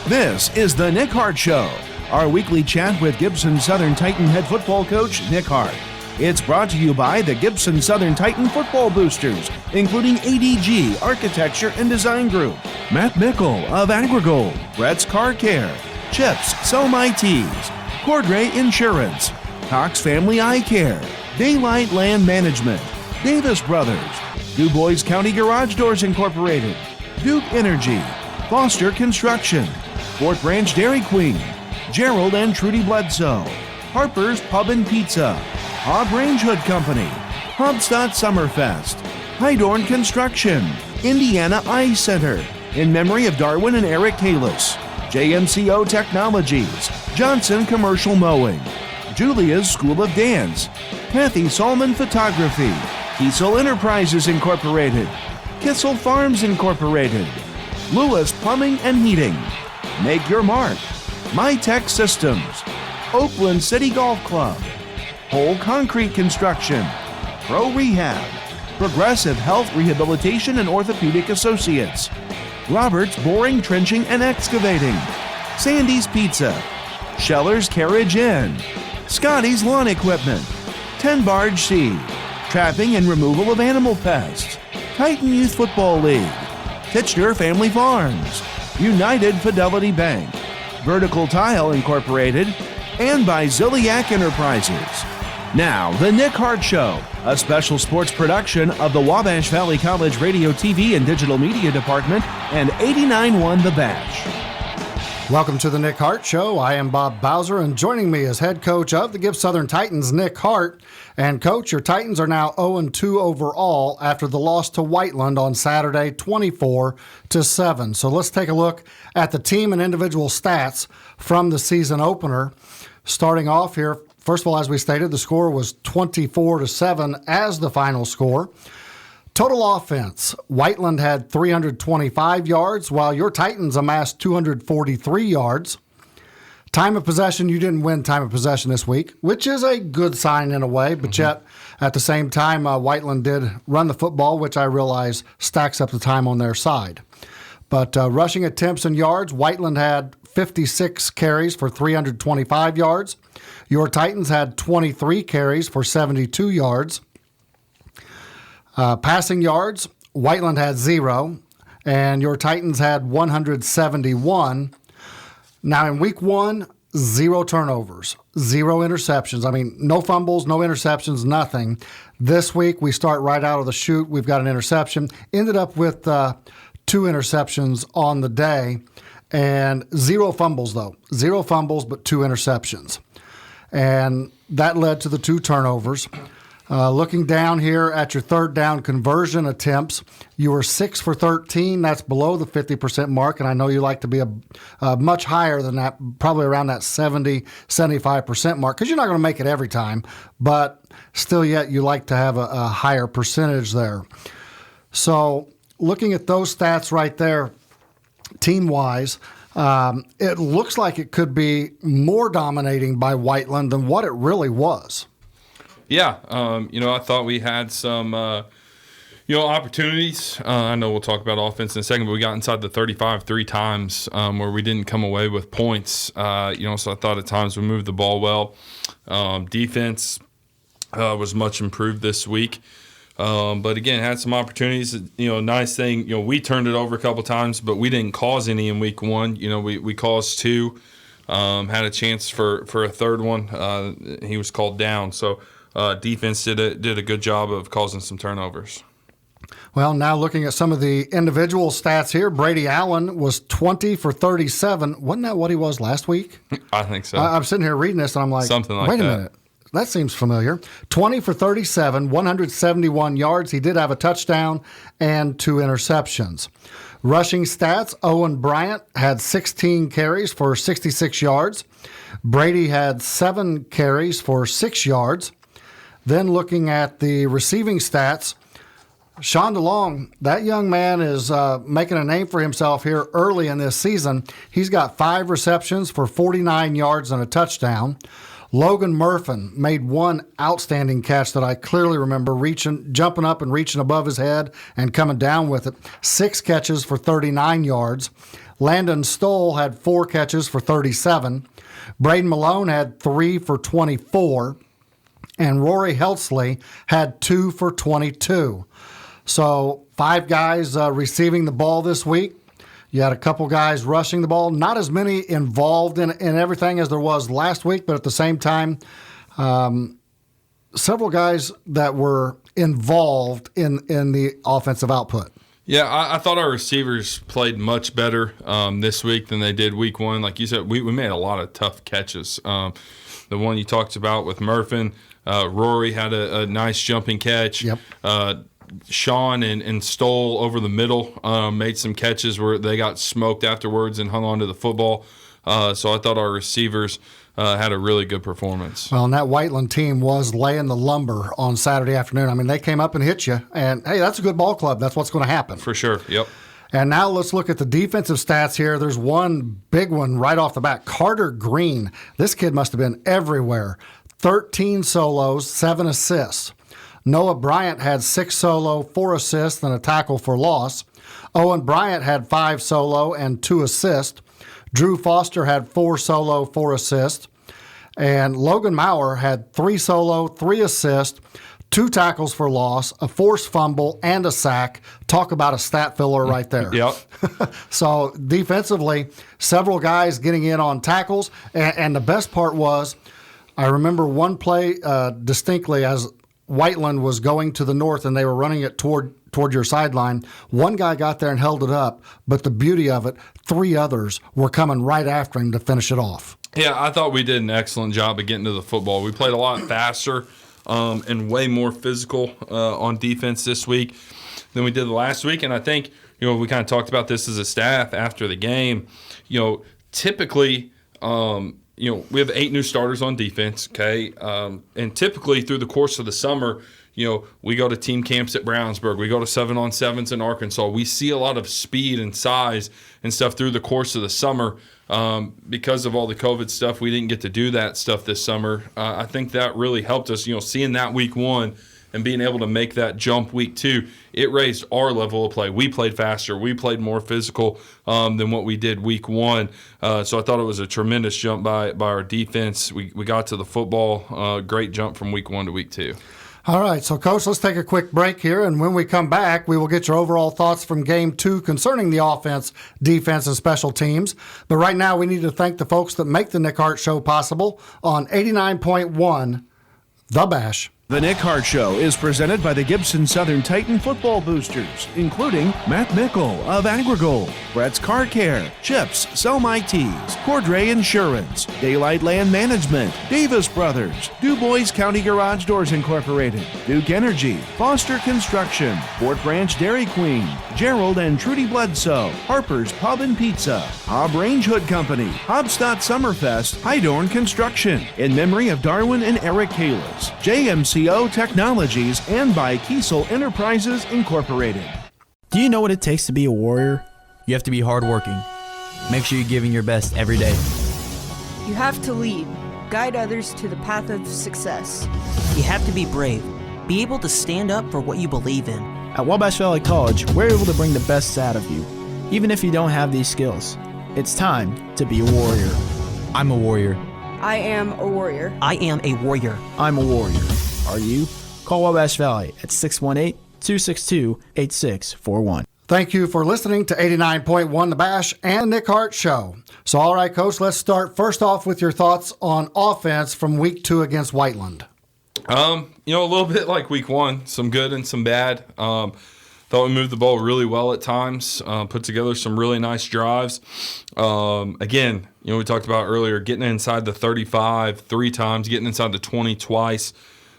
This is the Nick Hart Show, our weekly chat with Gibson Southern Titan head football coach Nick Hart. It's brought to you by the Gibson Southern Titan football boosters, including ADG Architecture and Design Group, Matt Mickle of AgriGold, Brett's Car Care, Chips Sell My Tees, Cordray Insurance, Cox Family Eye Care, Daylight Land Management, Davis Brothers, Du Bois County Garage Doors Incorporated, Duke Energy, Foster Construction, Fort Branch Dairy Queen, Gerald and Trudy Bledsoe, Harper's Pub and Pizza, Hobb Range Hood Company, Hobstadt Summerfest, Hydorn Construction, Indiana Eye Center, in memory of Darwin and Eric Kalis, JMCO Technologies, Johnson Commercial Mowing, Julia's School of Dance, Kathy Solomon Photography, Kiesel Enterprises Incorporated, Kissel Farms Incorporated, Lewis Plumbing and Heating, Make Your Mark, MyTech Systems, Oakland City Golf Club, Whole Concrete Construction, Pro Rehab, Progressive Health Rehabilitation and Orthopedic Associates, Roberts Boring, Trenching and Excavating, Sandy's Pizza, Scheller's Carriage Inn, Scotty's Lawn Equipment, 10 Barge Seed, Trapping and Removal of Animal Pests, Titan Youth Football League, Titchener Family Farms, United Fidelity Bank, Vertical Tile Incorporated, and by Ziliak Enterprises. Now, the Nick Hart Show, a special sports production of the Wabash Valley College Radio, TV, and Digital Media Department and 89.1 The Bash. Welcome to the Nick Hart Show. I am Bob Bowser, and joining me is head coach of the Gibson Southern Titans, Nick Hart. And coach, your Titans are now 0-2 overall after the loss to Whiteland on Saturday, 24-7. So let's take a look at the team and individual stats from the season opener. Starting off here, first of all, as we stated, the score was 24-7 as the final score. Total offense, Whiteland had 325 yards, while your Titans amassed 243 yards. Time of possession, you didn't win time of possession this week, which is a good sign in a way, but yet at the same time, Whiteland did run the football, which I realize stacks up the time on their side. But rushing attempts and yards, Whiteland had 56 carries for 325 yards. Your Titans had 23 carries for 72 yards. Passing yards, Whiteland had 0, and your Titans had 171. Now, in week 1, 0 turnovers, 0 interceptions. I mean, no fumbles, no interceptions, nothing. This week, we start right out of the chute. We've got an interception. Ended up with 2 interceptions on the day, and 0 fumbles, though. 0 fumbles, but 2 interceptions. And that led to the 2 turnovers. Looking down here at your third down conversion attempts, you were 6 for 13. That's below the 50% mark, and I know you like to be a much higher than that, probably around that 70, 75% mark, because you're not going to make it every time, but still yet you like to have a higher percentage there. So looking at those stats right there, team-wise, it looks like it could be more dominating by Whiteland than what it really was. Yeah, I thought we had some, opportunities. I know we'll talk about offense in a second, but we got inside the 35 3 times where we didn't come away with points. So I thought at times we moved the ball well. Defense was much improved this week. But again, had some opportunities. Nice thing, we turned it over a couple times, but we didn't cause any in week 1. We caused 2, had a chance for a third one. He was called down. So defense did a good job of causing some turnovers. Well, now looking at some of the individual stats here, Brady Allen was 20 for 37. Wasn't that what he was last week? I think so. I'm sitting here reading this, and I'm like, something like wait a that. minute. That seems familiar. 20 for 37, 171 yards. He did have a touchdown and 2 interceptions. Rushing stats, Owen Bryant had 16 carries for 66 yards. Brady had 7 carries for 6 yards. Then looking at the receiving stats, Sean DeLong, that young man is making a name for himself here early in this season. He's got 5 receptions for 49 yards and a touchdown. Logan Murphin made 1 outstanding catch that I clearly remember, jumping up and reaching above his head and coming down with it. 6 catches for 39 yards. Landon Stoll had 4 catches for 37. Braden Malone had 3 for 24. And Rory Helsley had 2 for 22. So 5 guys receiving the ball this week. You had a couple guys rushing the ball. Not as many involved in everything as there was last week, but at the same time, several guys that were involved in the offensive output. Yeah, I thought our receivers played much better this week than they did week 1. Like you said, we made a lot of tough catches. The one you talked about with Murphin, Rory had a nice jumping catch. Yep. Sean and Stoll over the middle made some catches where they got smoked afterwards and hung on to the football. So I thought our receivers had a really good performance. Well, and that Whiteland team was laying the lumber on Saturday afternoon. I mean, they came up and hit you, and, hey, that's a good ball club. That's what's going to happen. For sure, yep. And now let's look at the defensive stats here. There's one big one right off the bat. Carter Green. This kid must have been everywhere. 13 solos, 7 assists. Noah Bryant had 6 solo, 4 assists, and a tackle for loss. Owen Bryant had 5 solo and 2 assists. Drew Foster had 4 solo, 4 assists. And Logan Maurer had 3 solo, 3 assists, 2 tackles for loss, a forced fumble, and a sack. Talk about a stat filler right there. Yep. So defensively, several guys getting in on tackles. And the best part was, I remember one play distinctly as Whiteland was going to the north and they were running it toward your sideline. One guy got there and held it up, but the beauty of it, 3 others were coming right after him to finish it off. Yeah, I thought we did an excellent job of getting to the football. We played a lot faster and way more physical on defense this week than we did last week. And I think, we kind of talked about this as a staff after the game. Typically, we have 8 new starters on defense, okay? And typically through the course of the summer, we go to team camps at Brownsburg. We go to 7-on-7s in Arkansas. We see a lot of speed and size and stuff through the course of the summer. Because of all the COVID stuff, we didn't get to do that stuff this summer. I think that really helped us, seeing that week 1 and being able to make that jump week 2. It raised our level of play. We played faster. We played more physical than what we did week 1. So I thought it was a tremendous jump by our defense. We got to the football. Great jump from week 1 to week 2. All right, so, Coach, let's take a quick break here, and when we come back, we will get your overall thoughts from Game 2 concerning the offense, defense, and special teams. But right now, we need to thank the folks that make the Nick Hart Show possible on 89.1 The Bash. The Nick Hart Show is presented by the Gibson Southern Titan football boosters, including Matt Mickle of Agrigold, Brett's Car Care, Chips, Sell My Tees, Cordray Insurance, Daylight Land Management, Davis Brothers, DuBois County Garage Doors Incorporated, Duke Energy, Foster Construction, Fort Branch Dairy Queen, Gerald and Trudy Bledsoe, Harper's Pub and Pizza, Hobb Range Hood Company, Hobstadt Summerfest, Hydorn Construction, in memory of Darwin and Eric Kalis, JMCO Technologies, and by Kiesel Enterprises Incorporated. Do you know what it takes to be a warrior? You have to be hardworking. Make sure you're giving your best every day. You have to lead, guide others to the path of success. You have to be brave, be able to stand up for what you believe in. At Wabash Valley College, we're able to bring the best out of you, even if you don't have these skills. It's time to be a warrior. I'm a warrior. I am a warrior. I am a warrior. I'm a warrior. Are you? Call Wabash Valley at 618-262-8641. Thank you for listening to 89.1 The Bash and Nick Hart Show. So, all right, Coach, let's start first off with your thoughts on offense from week 2 against Whiteland. A little bit like week 1, some good and some bad. Thought we moved the ball really well at times, put together some really nice drives. Again, we talked about earlier, getting inside the 35 3 times, getting inside the 20 twice,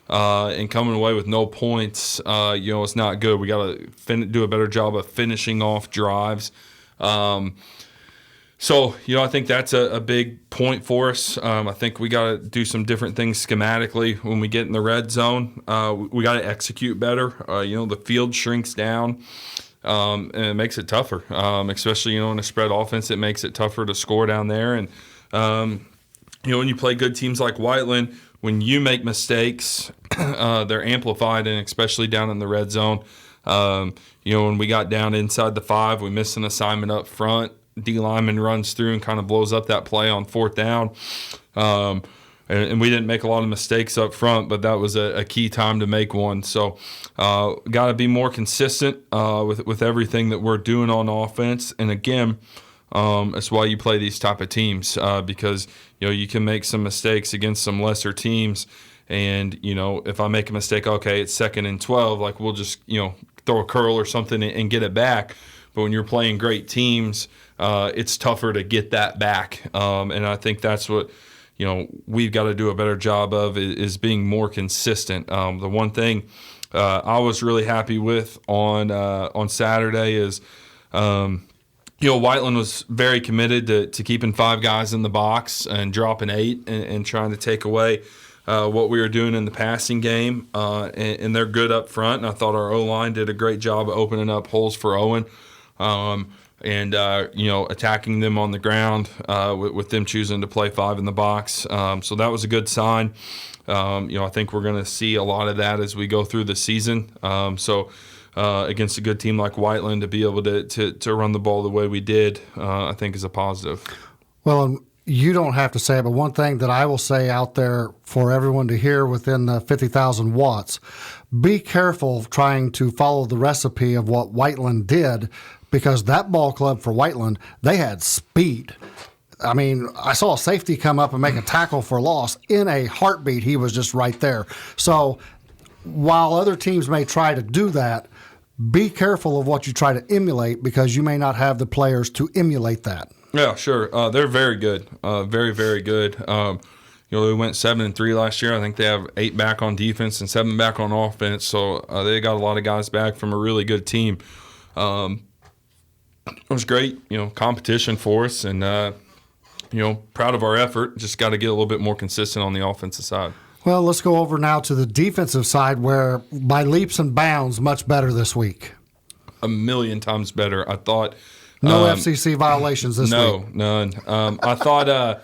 and coming away with no points, it's not good. We got to do a better job of finishing off drives. So, I think that's a big point for us. I think we got to do some different things schematically when we get in the red zone. We got to execute better. The field shrinks down, and it makes it tougher, especially, in a spread offense. It makes it tougher to score down there. And, when you play good teams like Whiteland, when you make mistakes, they're amplified, and especially down in the red zone. When we got down inside the 5, we missed an assignment up front. D lineman runs through and kind of blows up that play on 4th down. And we didn't make a lot of mistakes up front, but that was a key time to make one. So got to be more consistent with everything that we're doing on offense. And again, that's why you play these type of teams, because you can make some mistakes against some lesser teams. And if I make a mistake, okay, it's 2nd and 12, like we'll just throw a curl or something and get it back. But when you're playing great teams, it's tougher to get that back. And I think that's what we've got to do a better job of is being more consistent. The one thing I was really happy with on Saturday is, Whiteland was very committed to keeping 5 guys in the box and dropping 8 and trying to take away what we were doing in the passing game. And they're good up front. And I thought our O-line did a great job of opening up holes for Owen. And attacking them on the ground with them choosing to play 5 in the box. So that was a good sign. I think we're going to see a lot of that as we go through the season. Against a good team like Whiteland, to be able to run the ball the way we did, I think is a positive. Well, you don't have to say it, but one thing that I will say out there for everyone to hear within the 50,000 watts, be careful trying to follow the recipe of what Whiteland did, because that ball club for Whiteland, they had speed. I mean, I saw a safety come up and make a tackle for loss. In a heartbeat, he was just right there. So while other teams may try to do that, be careful of what you try to emulate, because you may not have the players to emulate that. Yeah, sure. They're very good. Very, very good. We went 7-3 last year. I think they have 8 back on defense and 7 back on offense. So they got a lot of guys back from a really good team. It was great, competition for us, and proud of our effort. Just got to get a little bit more consistent on the offensive side. Well, let's go over now to the defensive side, where by leaps and bounds, much better this week. A million times better, I thought. No FCC violations this week. No, none. I thought,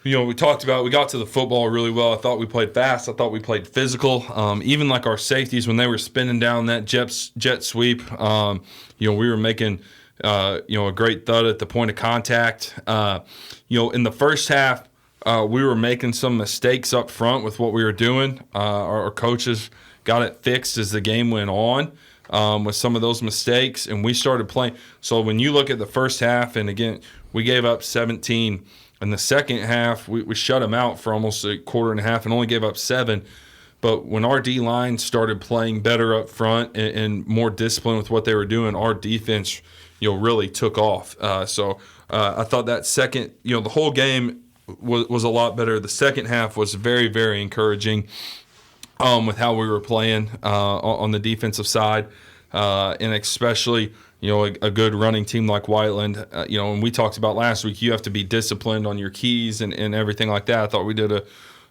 we talked about, we got to the football really well. I thought we played fast. I thought we played physical. Even like our safeties, when they were spinning down that jet sweep, we were making, a great thud at the point of contact. In the first half, we were making some mistakes up front with what we were doing. Our coaches got it fixed as the game went on. With some of those mistakes, and we started playing. So when you look at the first half, and again, we gave up 17. In the second half, we shut them out for almost a quarter and a half and only gave up 7. But when our D-line started playing better up front and more disciplined with what they were doing, our defense, really took off. So I thought that second, the whole game was a lot better. The second half was very, very encouraging. With how we were playing on the defensive side, and especially, a good running team like Whiteland. And we talked about last week, you have to be disciplined on your keys and everything like that. I thought we did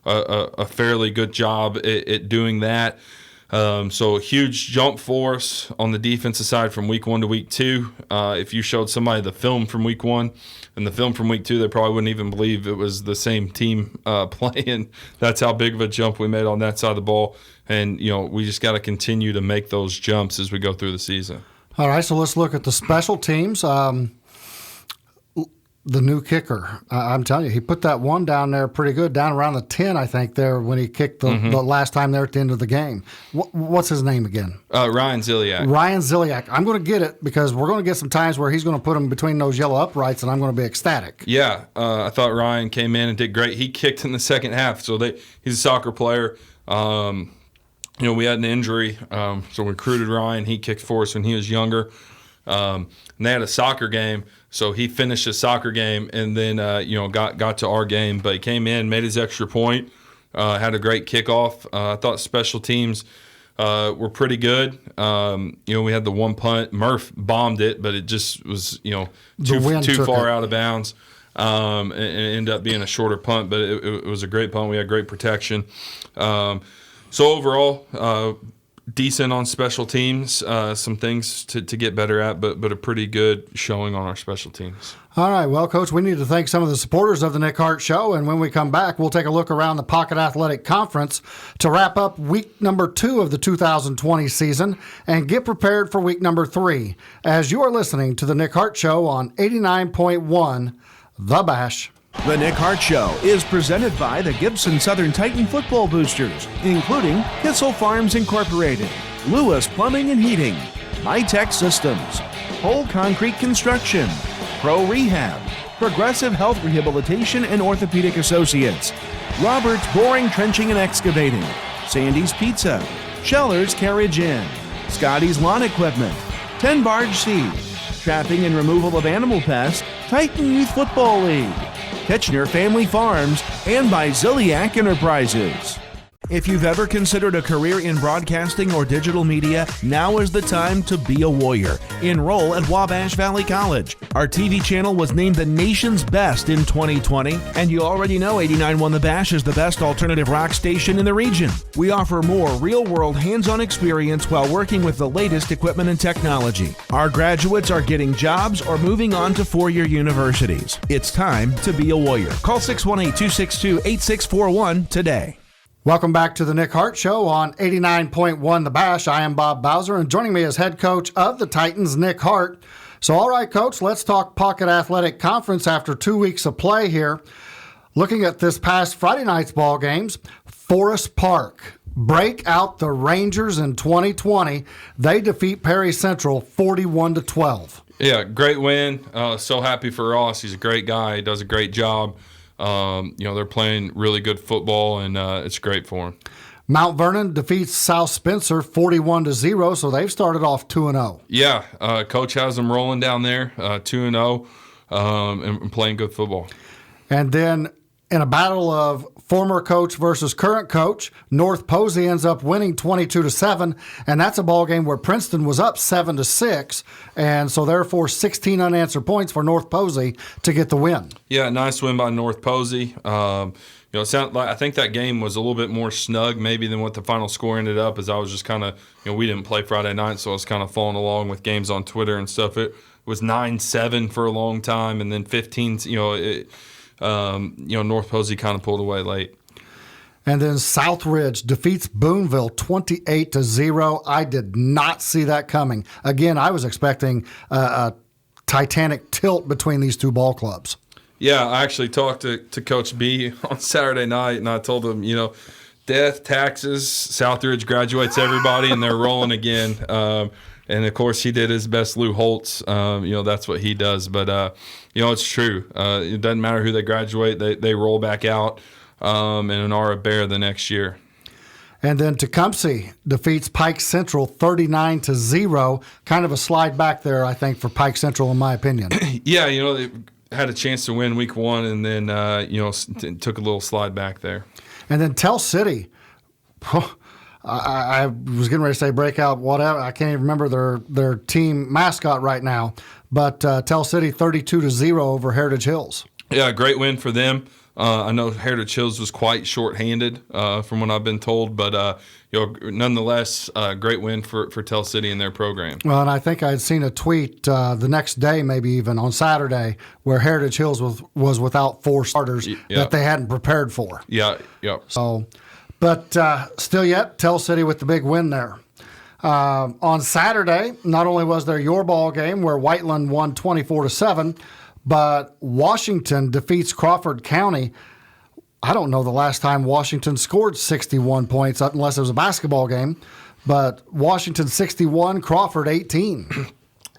a fairly good job at doing that. So a huge jump for us on the defensive side from week 1 to week 2. If you showed somebody the film from week 1 and the film from week 2, they probably wouldn't even believe it was the same team playing. That's how big of a jump we made on that side of the ball. And, we just got to continue to make those jumps as we go through the season. All right, so let's look at the special teams. The new kicker, I'm telling you, he put that one down there pretty good, down around the 10, I think, there when he kicked the last time there at the end of the game. What's his name again? Ryan Ziliak. Ryan Ziliak. I'm going to get it because we're going to get some times where he's going to put him between those yellow uprights, and I'm going to be ecstatic. Yeah, I thought Ryan came in and did great. He kicked in the second half, so he's a soccer player. We had an injury, so we recruited Ryan. He kicked for us when he was younger. And they had a soccer game, so he finished his soccer game and then got to our game. But he came in, made his extra point, had a great kickoff. I thought special teams were pretty good. We had the one punt. Murph bombed it, but it just was too far out of bounds. And it ended up being a shorter punt, but it was a great punt. We had great protection. So overall, decent on special teams, some things to get better at, but a pretty good showing on our special teams. All right, well, Coach, we need to thank some of the supporters of the Nick Hart Show, and when we come back, we'll take a look around the Pocket Athletic Conference to wrap up week number 2 of the 2020 season and get prepared for week number 3, as you are listening to the Nick Hart Show on 89.1 The Bash. The Nick Hart Show is presented by the Gibson Southern Titan football boosters, including Kissel Farms Incorporated, Lewis Plumbing and Heating, High-Tech Systems, Whole Concrete Construction, Pro Rehab, Progressive Health Rehabilitation and Orthopedic Associates, Roberts Boring, Trenching and Excavating, Sandy's Pizza, Scheller's Carriage Inn, Scotty's Lawn Equipment, 10 Barge Seed, Trapping and Removal of Animal Pests, Titan Youth Football League, Kitchener Family Farms, and by Ziliak Enterprises. If you've ever considered a career in broadcasting or digital media, now is the time to be a warrior. Enroll at Wabash Valley College. Our TV channel was named the nation's best in 2020, and you already know 89.1 The Bash is the best alternative rock station in the region. We offer more real-world hands-on experience while working with the latest equipment and technology. Our graduates are getting jobs or moving on to four-year universities. It's time to be a warrior. Call 618-262-8641 today. Welcome back to the Nick Hart Show on 89.1 The Bash. I am Bob Bowser, and joining me is head coach of the Titans, Nick Hart. So, all right, Coach, let's talk Pocket Athletic Conference after 2 weeks of play here. Looking at this past Friday night's ball games, Forest Park break out the Rangers in 2020. They defeat Perry Central 41-12. Yeah, great win. So happy for Ross. He's a great guy. He does a great job. They're playing really good football, and it's great for them. Mount Vernon defeats South Spencer 41-0, so they've started off 2-0. Yeah, Coach has them rolling down there, 2-0, and playing good football. And then in a battle of former coach versus current coach, North Posey ends up winning 22-7, and that's a ball game where Princeton was up 7-6, and so therefore 16 unanswered points for North Posey to get the win. Yeah, nice win by North Posey. I think that game was a little bit more snug maybe than what the final score ended up, as I was just kind of, we didn't play Friday night, so I was kind of following along with games on Twitter and stuff. It was 9-7 for a long time, and then 15, North Posey kind of pulled away late. And then Southridge defeats Boonville 28-0. I did not see that coming. Again, I was expecting a titanic tilt between these two ball clubs. Yeah, I actually talked to Coach B on Saturday night, and I told him, death, taxes, Southridge graduates everybody, and they're rolling again. And, of course, he did his best Lou Holtz. That's what he does. But, it's true. It doesn't matter who they graduate. They roll back out and are a bear the next year. And then Tecumseh defeats Pike Central 39-0. Kind of a slide back there, I think, for Pike Central, in my opinion. Yeah, they had a chance to win week 1 and then, took a little slide back there. And then Tell City. I was getting ready to say breakout, whatever. I can't even remember their team mascot right now. But Tell City 32-0 over Heritage Hills. Yeah, great win for them. I know Heritage Hills was quite short-handed from what I've been told, but nonetheless, great win for Tell City and their program. Well, and I think I had seen a tweet the next day, maybe even on Saturday, where Heritage Hills was without 4 starters that they hadn't prepared for. Yeah, yep. So. But still yet, Tell City with the big win there. On Saturday, not only was there your ball game where Whiteland won 24-7, but Washington defeats Crawford County. I don't know the last time Washington scored 61 points, unless it was a basketball game. But Washington 61, Crawford 18.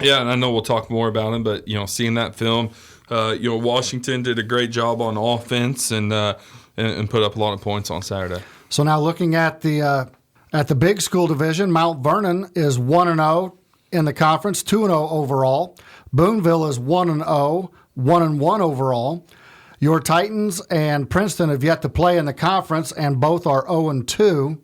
Yeah, and I know we'll talk more about them, but seeing that film, Washington did a great job on offense and put up a lot of points on Saturday. So now looking at the big school division, Mount Vernon is 1-0 in the conference, 2-0 overall. Boonville is 1-0, 1-1 overall. Your Titans and Princeton have yet to play in the conference, and both are 0-2.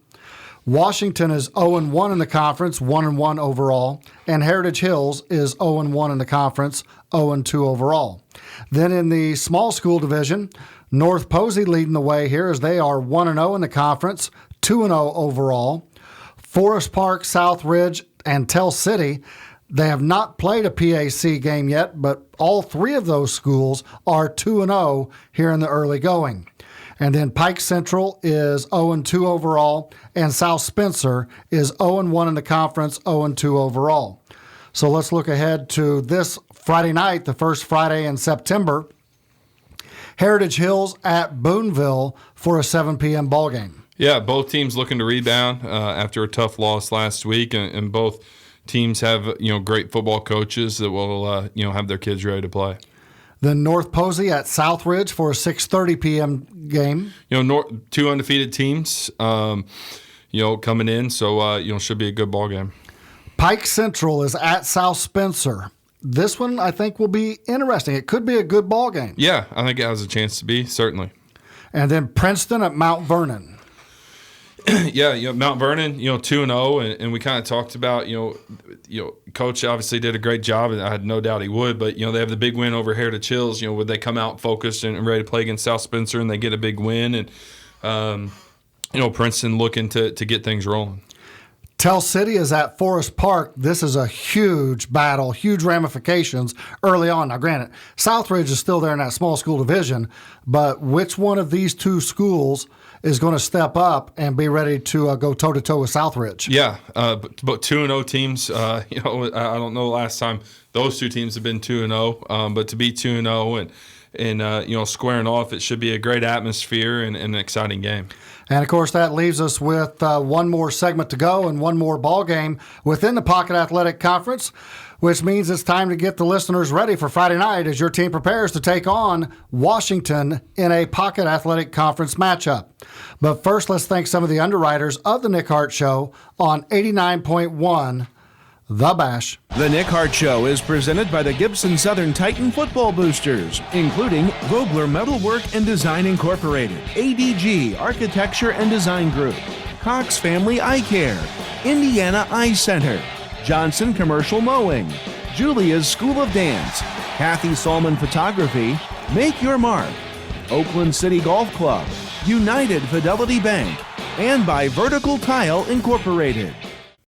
Washington is 0-1 in the conference, 1-1 overall. And Heritage Hills is 0-1 in the conference, 0-2 overall. Then in the small school division, North Posey leading the way here as they are 1-0 in the conference, 2-0 overall. Forest Park, Southridge, and Tell City, they have not played a PAC game yet, but all three of those schools are 2-0 here in the early going. And then Pike Central is 0-2 overall, and South Spencer is 0-1 in the conference, 0-2 overall. So let's look ahead to this Friday night, the first Friday in September. Heritage Hills at Boonville for a 7 p.m. ball game. Yeah, both teams looking to rebound after a tough loss last week, and both teams have great football coaches that will have their kids ready to play. Then North Posey at Southridge for a 6:30 p.m. game. Two undefeated teams, coming in, so should be a good ball game. Pike Central is at South Spencer. This one, I think, will be interesting. It could be a good ball game. Yeah, I think it has a chance to be, certainly. And then Princeton at Mount Vernon. Yeah, Mount Vernon, 2-0, and we kind of talked about, Coach obviously did a great job, and I had no doubt he would. But they have the big win over Heritage Hills. Would they come out focused and ready to play against South Spencer, and they get a big win, and Princeton looking to get things rolling. Tell City is at Forest Park. This is a huge battle, huge ramifications early on. Now, granted, Southridge is still there in that small school division, but which one of these two schools is going to step up and be ready to go toe-to-toe with Southridge? Yeah, but 2-0 teams, I don't know the last time those two teams have been 2-0, but to be 2-0 and squaring off, it should be a great atmosphere and an exciting game. And, of course, that leaves us with one more segment to go and one more ball game within the Pocket Athletic Conference, which means it's time to get the listeners ready for Friday night as your team prepares to take on Washington in a Pocket Athletic Conference matchup. But first, let's thank some of the underwriters of the Nick Hart Show on 89.1 The Bash. The Nick Hart Show is presented by the Gibson Southern Titan Football Boosters, including Vogler Metalwork and Design Incorporated, ADG Architecture and Design Group, Cox Family Eye Care, Indiana Eye Center, Johnson Commercial Mowing, Julia's School of Dance, Kathy Solman Photography, Make Your Mark, Oakland City Golf Club, United Fidelity Bank, and by Vertical Tile Incorporated.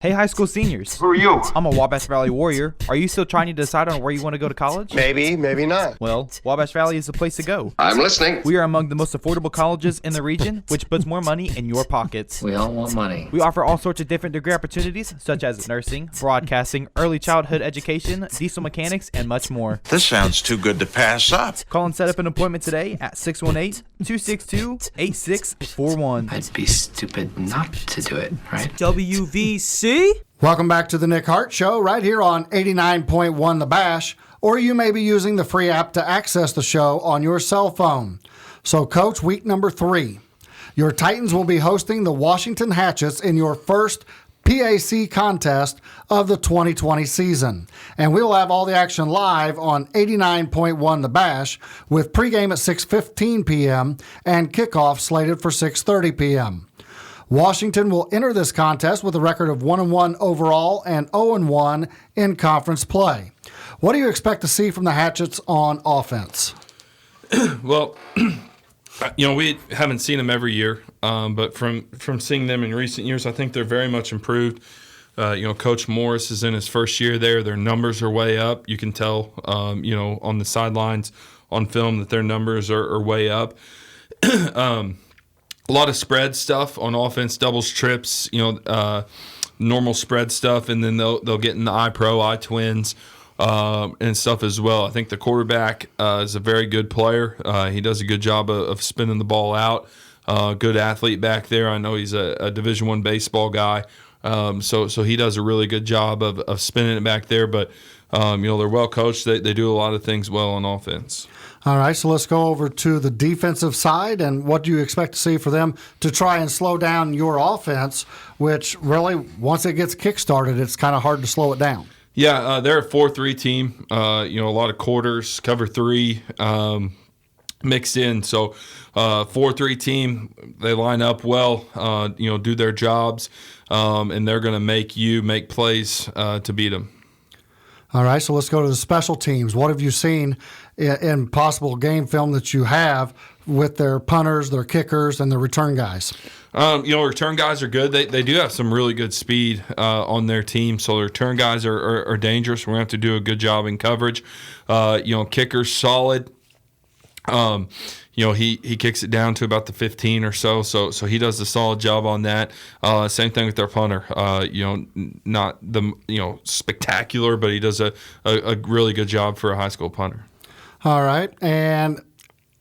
Hey, high school seniors. Who are you? I'm a Wabash Valley Warrior. Are you still trying to decide on where you want to go to college? Maybe, maybe not. Well, Wabash Valley is the place to go. I'm listening. We are among the most affordable colleges in the region, which puts more money in your pockets. We all want money. We offer all sorts of different degree opportunities, such as nursing, broadcasting, early childhood education, diesel mechanics, and much more. This sounds too good to pass up. Call and set up an appointment today at 618-262-8641. I'd be stupid not to do it, right? WVC? Welcome back to the Nick Hart Show right here on 89.1 The Bash, or you may be using the free app to access the show on your cell phone. So, Coach, week number 3, your Titans will be hosting the Washington Hatchets in your first PAC contest of the 2020 season. And we'll have all the action live on 89.1 The Bash with pregame at 6:15 p.m. and kickoff slated for 6:30 p.m. Washington will enter this contest with a record of 1-1 overall and 0-1 in conference play. What do you expect to see from the Hatchets on offense? Well, we haven't seen them every year, but from seeing them in recent years, I think they're very much improved. Coach Morris is in his first year there. Their numbers are way up. You can tell, on the sidelines on film that their numbers are way up. A lot of spread stuff on offense, doubles, trips, normal spread stuff, and then they'll get in the I-Pro, I-Twins, and stuff as well. I think the quarterback is a very good player. He does a good job of spinning the ball out. Good athlete back there. I know he's a Division I baseball guy, so he does a really good job of spinning it back there. But they're well coached. They do a lot of things well on offense. All right, so let's go over to the defensive side, and what do you expect to see for them to try and slow down your offense, which really, once it gets kick-started, it's kind of hard to slow it down. Yeah, they're a 4-3 team. A lot of quarters, cover 3 mixed in. So 4-3 team, they line up well, do their jobs, and they're going to make plays to beat them. All right, so let's go to the special teams. What have you seen in possible game film that you have with their punters, their kickers, and their return guys? Return guys are good. They do have some really good speed on their team, so the return guys are dangerous. We're going to have to do a good job in coverage. Kicker's solid. He kicks it down to about the 15 or so he does a solid job on that. Same thing with their punter. Not the spectacular, but he does a really good job for a high school punter. All right, and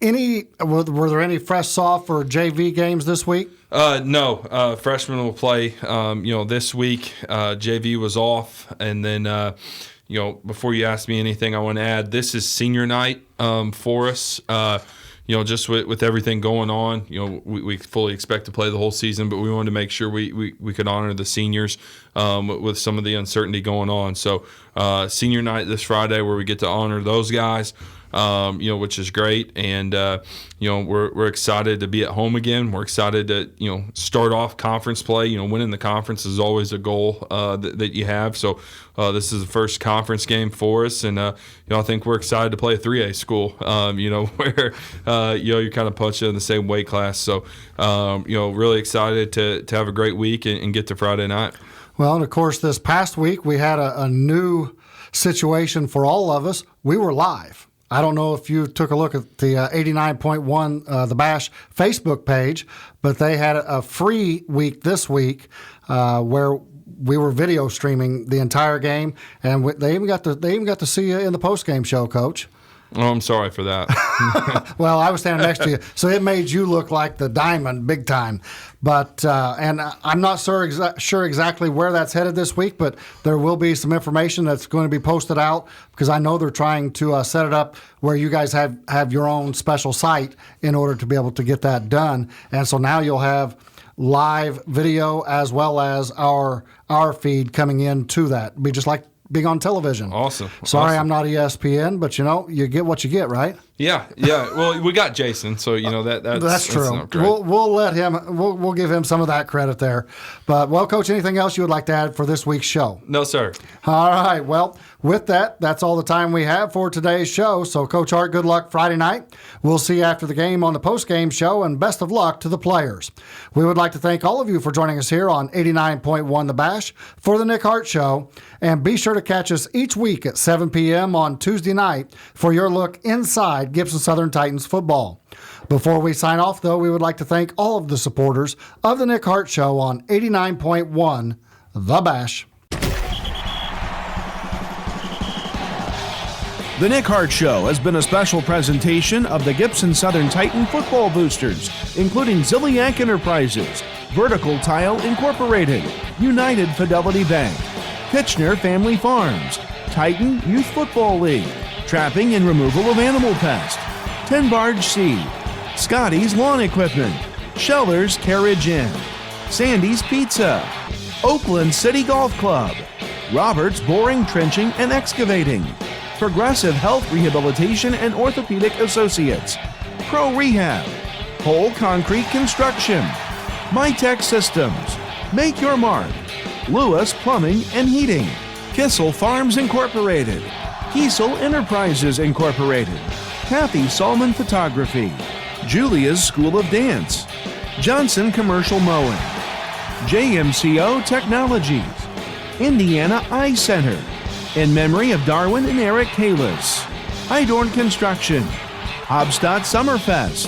were there any fresh soft or JV games this week? No. Freshmen will play. This week JV was off, and then before you ask me anything, I want to add this is senior night for us. Just with everything going on, we fully expect to play the whole season, but we wanted to make sure we could honor the seniors with some of the uncertainty going on. So senior night this Friday where we get to honor those guys, which is great. And, we're excited to be at home again. We're excited to, start off conference play. Winning the conference is always a goal that you have. So this is the first conference game for us. And, I think we're excited to play a 3A school, where, you're kind of punching in the same weight class. So, really excited to have a great week and get to Friday night. Well, and of course, this past week we had a new situation for all of us. We were live. I don't know if you took a look at the 89.1 The Bash Facebook page, but they had a free week this week where we were video streaming the entire game, and they even got to see you in the post-game show, Coach. Oh, I'm sorry for that. Well, I was standing next to you, so it made you look like the diamond big time. But and I'm not sure exactly where that's headed this week, but there will be some information that's going to be posted out because I know they're trying to set it up where you guys have your own special site in order to be able to get that done. And so now you'll have live video as well as our feed coming into that. It'll be just like being on television. Awesome. Sorry, awesome. I'm not ESPN, but you get what you get, right? Yeah. Well, we got Jason, so that's true. We'll let him. We'll give him some of that credit there. But Coach, anything else you would like to add for this week's show? No, sir. All right. Well, with that's all the time we have for today's show. So, Coach Hart, good luck Friday night. We'll see you after the game on the post-game show, and best of luck to the players. We would like to thank all of you for joining us here on 89.1 The Bash for the Nick Hart Show, and be sure to catch us each week at 7 p.m. on Tuesday night for your look inside Gibson Southern Titans football. Before we sign off, though, we would like to thank all of the supporters of the Nick Hart Show on 89.1 The Bash. The Nick Hart Show has been a special presentation of the Gibson Southern Titan football boosters, including Ziliak Enterprises, Vertical Tile Incorporated, United Fidelity Bank, Kitchener Family Farms, Titan Youth Football League, Trapping and Removal of Animal Pest, 10 Barge Seed, Scotty's Lawn Equipment, Shellers Carriage Inn, Sandy's Pizza, Oakland City Golf Club, Roberts Boring, Trenching and Excavating, Progressive Health Rehabilitation and Orthopedic Associates, Pro Rehab, Whole Concrete Construction, MyTech Systems, Make Your Mark, Lewis Plumbing and Heating, Kissel Farms Incorporated, Kiesel Enterprises Incorporated, Kathy Salmon Photography, Julia's School of Dance, Johnson Commercial Mowing, JMCO Technologies, Indiana Eye Center, in memory of Darwin and Eric Kalis, Hydorn Construction, Hobstadt Summerfest,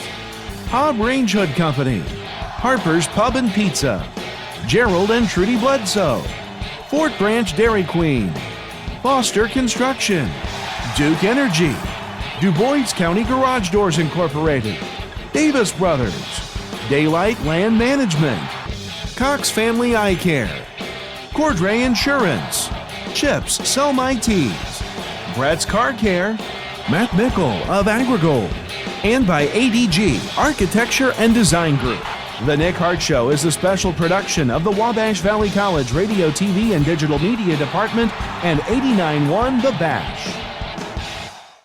Hobb Range Hood Company, Harper's Pub and Pizza, Gerald and Trudy Bledsoe, Fort Branch Dairy Queen, Foster Construction, Duke Energy, Du Bois County Garage Doors Incorporated, Davis Brothers, Daylight Land Management, Cox Family Eye Care, Cordray Insurance, Chips Sell My Tees, Brett's Car Care, Matt Mickle of AgriGold, and by ADG Architecture and Design Group. The Nick Hart Show is a special production of the Wabash Valley College Radio, TV, and Digital Media Department and 89.1 The Bash.